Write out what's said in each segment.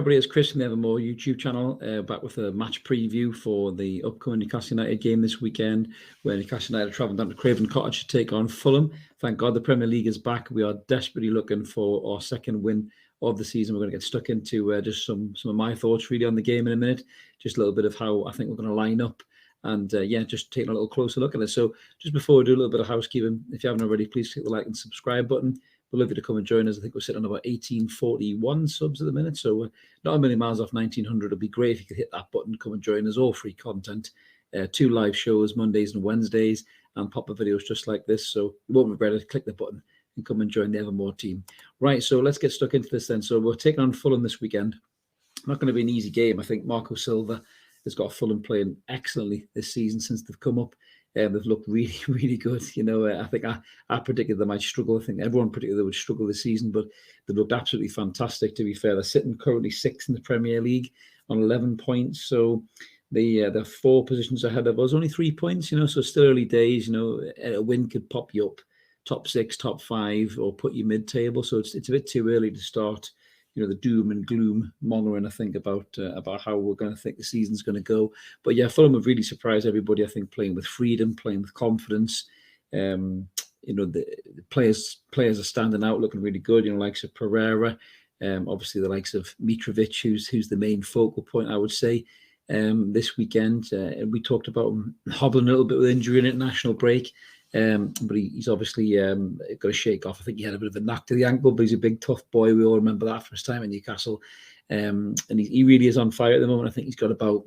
everybody, it's Chris from the Evermore YouTube channel, back with a match preview for the upcoming Newcastle United game this weekend, where Newcastle United are travelling down to Craven Cottage to take on Fulham. Thank God the Premier League is back. We are desperately looking for our second win of the season. We're going to get stuck into just some of my thoughts really on the game in a minute, just a little bit of how I think we're going to line up, and just taking a little closer look at it. So just before we do a little bit of housekeeping, if you haven't already, please click the like and subscribe button. We'd love you to come and join us. I think we're sitting on about 1841 subs at the minute, so we're not a million miles off 1900. It'd be great if you could hit that button, come and join us. All free content, 2 live shows Mondays and Wednesdays, and pop-up videos just like this, so you won't regret it. Click the button and come and join the Evermore team. Right, so let's get stuck into this then. So we're taking on Fulham this weekend. Not going to be an easy game. I think Marco Silva has got Fulham playing excellently this season since they've come up. They've looked really, really good. I think I predicted they might struggle. I think everyone predicted they would struggle this season, but they looked absolutely fantastic, to be fair. They're sitting currently 6th in the Premier League on 11 points. So they're 4 positions ahead of us, only 3 points, so still early days. A win could pop you up top 6, top 5, or put you mid-table. So it's a bit too early to start the doom and gloom mongering, I think, about how we're going to think the season's going to go. But yeah, Fulham have really surprised everybody, I think, playing with freedom, playing with confidence. The players are standing out, looking really good, likes of Pereira, obviously the likes of Mitrović, who's the main focal point, I would say, this weekend. And we talked about him hobbling a little bit with injury in international break. But he's obviously got to shake off. I think he had a bit of a knock to the ankle, but he's a big, tough boy. We all remember that from his time in Newcastle. And he really is on fire at the moment. I think he's got about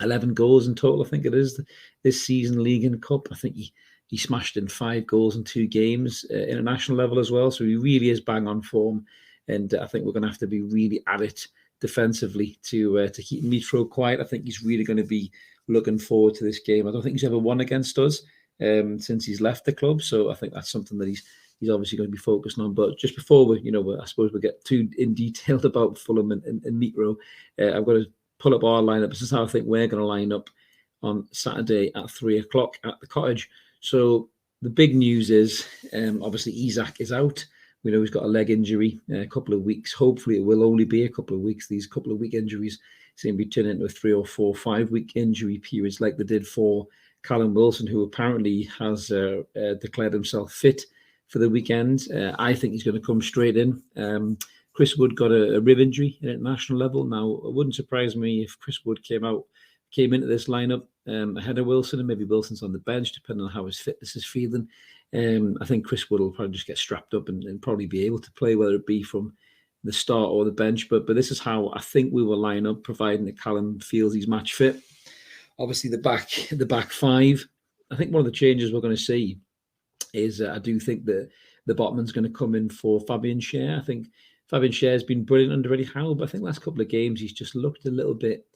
11 goals in total, I think it is, this season, League and Cup. I think he smashed in 5 goals in 2 games, international level as well. So he really is bang on form. And I think we're going to have to be really at it defensively to keep Mitro quiet. I think he's really going to be looking forward to this game. I don't think he's ever won against us since he's left the club, so I think that's something that he's obviously going to be focusing on. But just before we, I suppose we get too in detailed about Fulham and Mitro, I've got to pull up our lineup. This is how I think we're going to line up on Saturday at 3 o'clock at the Cottage. So the big news is obviously Isak is out. We know he's got a leg injury, a couple of weeks. Hopefully it will only be a couple of weeks. These couple of week injuries seem to be turning into a 3 or 4, 5 week injury periods like they did for Callum Wilson, who apparently has declared himself fit for the weekend. I think he's going to come straight in. Chris Wood got a rib injury at international level. Now, it wouldn't surprise me if Chris Wood came into this lineup ahead of Wilson, and maybe Wilson's on the bench, depending on how his fitness is feeling. I think Chris Wood will probably just get strapped up and probably be able to play, whether it be from the start or the bench. But this is how I think we will line up, providing that Callum feels he's match fit. Obviously, the back 5. I think one of the changes we're going to see is I do think that the botman's going to come in for Fabian Schär. I think Fabian Schär has been brilliant under Eddie Howe, but I think last couple of games he's just looked a little bit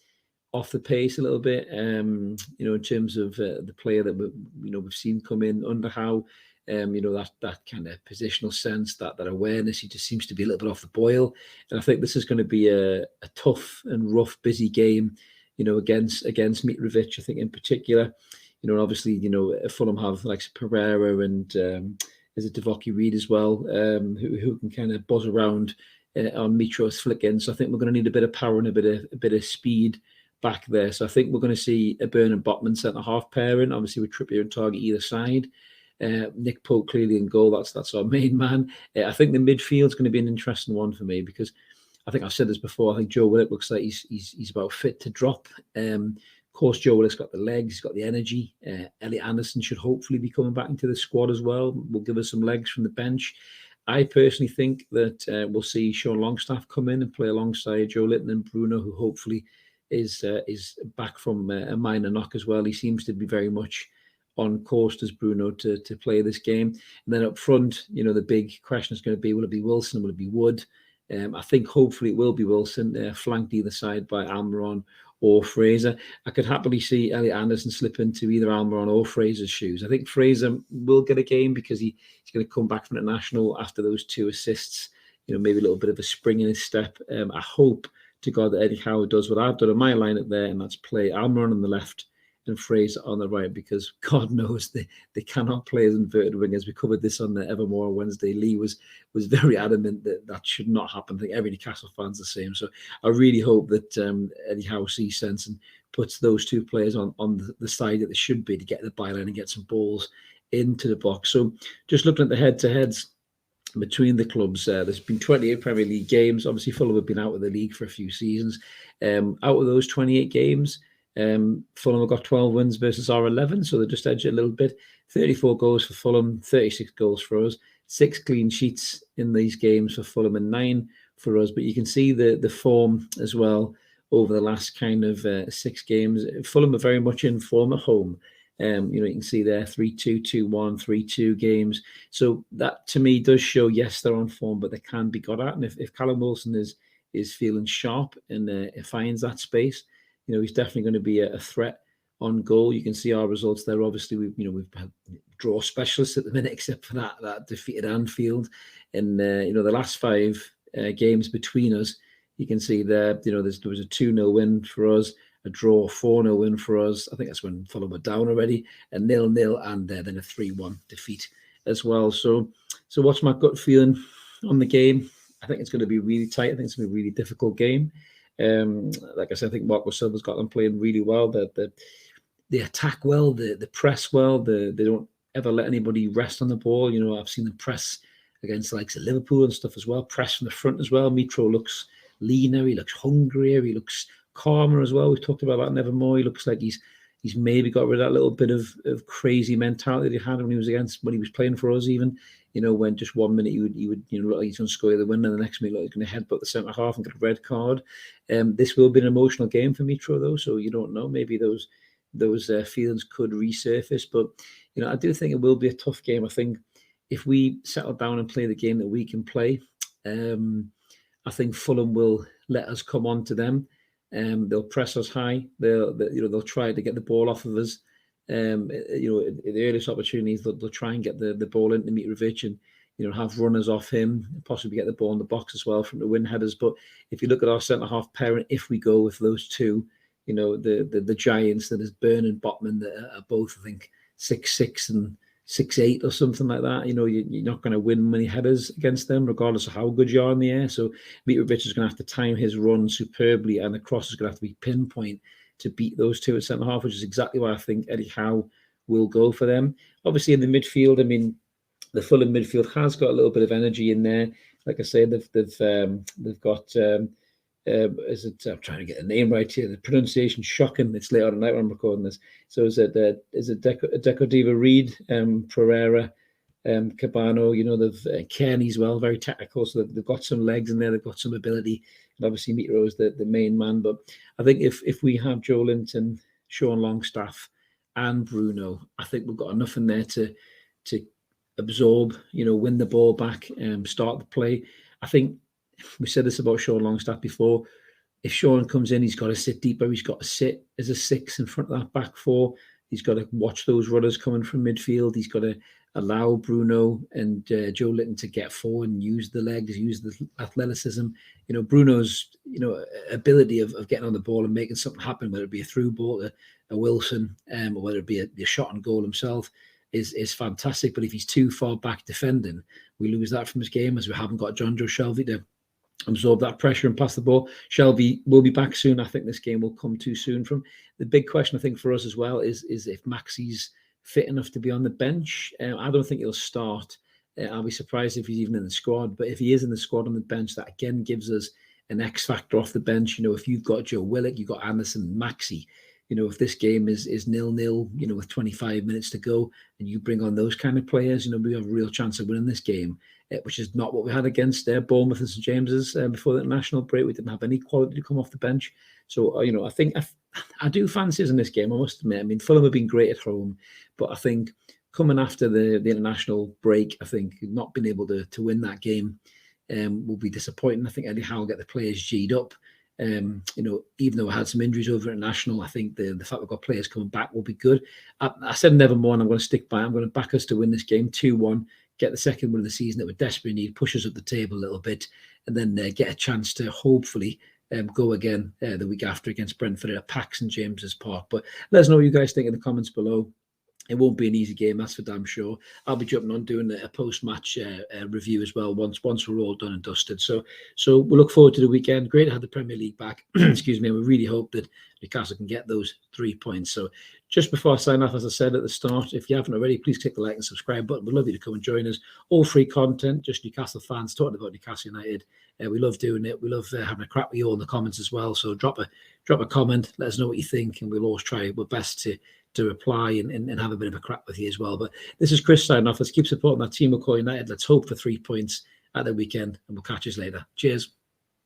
off the pace, a little bit. In terms of the player that we've seen come in under Howe. That kind of positional sense, that awareness, he just seems to be a little bit off the boil. And I think this is going to be a tough and rough, busy game. Against Mitrović, I think in particular, and obviously, Fulham have like Pereira and there's a Divock Reid as well, who can kind of buzz around on Mitro's flick-in. So I think we're going to need a bit of power and a bit of speed back there. So I think we're going to see a Burn and Botman centre-half pairing, obviously with Trippier and Target either side. Nick Pope clearly in goal. That's our main man. I think the midfield is going to be an interesting one for me, because I think I've said this before. I think Joe Willock looks like he's about fit to drop. Of course, Joe Willock's got the legs, he's got the energy. Elliot Anderson should hopefully be coming back into the squad as well. Will give us some legs from the bench. I personally think that we'll see Sean Longstaff come in and play alongside Joe Linton and Bruno, who hopefully is back from a minor knock as well. He seems to be very much on course as Bruno to play this game. And then up front, the big question is going to be, will it be Wilson? Will it be Wood? I think hopefully it will be Wilson, flanked either side by Almiron or Fraser. I could happily see Elliot Anderson slip into either Almiron or Fraser's shoes. I think Fraser will get a game because he's going to come back from international after those 2 assists, maybe a little bit of a spring in his step. I hope to God that Eddie Howe does what I've done in my lineup there, and that's play Almiron on the left and Fraser on the right, because God knows they cannot play as inverted wingers. We covered this on the Evermore on Wednesday. Lee was very adamant that should not happen. I think every Newcastle fan's the same. So I really hope that Eddie Howe sees sense and puts those two players on the side that they should be to get the byline and get some balls into the box. So just looking at the head-to-heads between the clubs, there's been 28 Premier League games. Obviously, Fulham have been out of the league for a few seasons. Out of those 28 games, Fulham have got 12 wins versus our 11, so they just edged it a little bit. 34 goals for Fulham, 36 goals for us, 6 clean sheets in these games for Fulham and 9 for us. But you can see the form as well over the last kind of 6 games. Fulham are very much in form at home. You can see there 3-2, 2-1, 3-2 games. So that to me does show, yes, they're on form, but they can be got at. And if Callum Wilson is feeling sharp and finds that space, he's definitely going to be a threat on goal. You can see our results there. Obviously, we've had draw specialists at the minute, except for that defeated Anfield. And the last 5 games between us, you can see there. There was a 2-0 win for us, a draw, 4-0 win for us. I think that's when Fulham were down already, a 0-0, and then a 3-1 defeat as well. So what's my gut feeling on the game? I think it's going to be really tight. I think it's going to be a really difficult game. Like I said, I think Marco Silva's got them playing really well. They attack well, they press well. They don't ever let anybody rest on the ball. I've seen them press against the likes of Liverpool and stuff as well. Press from the front as well. Mitro looks leaner. He looks hungrier. He looks calmer as well. We've talked about that in Evermore. He looks like he's maybe got rid of that little bit of crazy mentality that he had when he was playing for us. Even when just 1 minute he would look like he's going to score the win, and the next minute he's going to headbutt the centre half and get a red card. This will be an emotional game for Mitro though, so you don't know. Maybe those feelings could resurface, but I do think it will be a tough game. I think if we settle down and play the game that we can play, I think Fulham will let us come on to them. They'll press us high. They'll try to get the ball off of us. In the earliest opportunities, they'll try and get the ball into Mitrović and have runners off him, possibly get the ball in the box as well from the win headers. But if you look at our centre half pairing, if we go with those two, the giants that is Burn and Botman, that are both, I think, 6'6" and 6'8" or something like that. You're not going to win many headers against them, regardless of how good you are in the air. So Mitrović is going to have to time his run superbly, and the cross is going to have to be pinpoint to beat those two at centre half, which is exactly why I think Eddie Howe will go for them. Obviously, in the midfield, the Fulham midfield has got a little bit of energy in there. Like I said, they've got. I'm trying to get the name right here. The pronunciation shocking. It's late on at night when I'm recording this. So is it Deco Diva Reed, Pereira, Cabano? They've Kearney as well, very technical. So they've got some legs in there. They've got some ability. And obviously Mitro is the main man. But I think if we have Joe Linton, Sean Longstaff, and Bruno, I think we've got enough in there to absorb, win the ball back, start the play. I think we said this about Sean Longstaff before. If Sean comes in, he's got to sit deeper. He's got to sit as a 6 in front of that back 4. He's got to watch those runners coming from midfield. He's got to allow Bruno and Joe Linton to get forward and use the legs, use the athleticism. Bruno's ability of getting on the ball and making something happen, whether it be a through ball to a Wilson, or whether it be a shot on goal himself, is fantastic. But if he's too far back defending, we lose that from his game, as we haven't got John Joe Shelvey to absorb that pressure and pass the ball. Shelby will be back soon. I think this game will come too soon from. The big question, I think, for us as well is if Maxi's fit enough to be on the bench. I don't think he'll start. I'll be surprised if he's even in the squad. But if he is in the squad on the bench, that again gives us an X factor off the bench. If you've got Joe Willock, you've got Anderson, Maxi. If this game is 0-0, with 25 minutes to go, and you bring on those kind of players, we have a real chance of winning this game, which is not what we had against Bournemouth and St James's before the international break. We didn't have any quality to come off the bench. So, I think I do fancy us in this game, I must admit. Fulham have been great at home, but I think coming after the international break, I think not being able to win that game will be disappointing. I think Eddie Howe will get the players G'd up. Even though I had some injuries over international, I think the fact we've got players coming back will be good. I said Nevermore, and I'm going to stick by. I'm going to back us to win this game 2-1, get the second win of the season that we desperately need, push us up the table a little bit, and then get a chance to hopefully go again the week after against Brentford at Pax and James's Park. But let us know what you guys think in the comments below. It won't be an easy game, that's for damn sure. I'll be jumping on doing a post-match review as well once we're all done and dusted. So we look forward to the weekend. Great to have the Premier League back. Excuse me. And we really hope that Newcastle can get those 3 points. So just before I sign off, as I said at the start, if you haven't already, please click the like and subscribe button. We'd love you to come and join us. All free content, just Newcastle fans talking about Newcastle United. We love doing it. We love having a crap with you all in the comments as well. So drop a comment. Let us know what you think, and we'll always try our best to reply and have a bit of a crack with you as well. But this is Chris signing off. Let's keep supporting that team. We'll call United. Let's hope for 3 points at the weekend, and we'll catch you later. Cheers.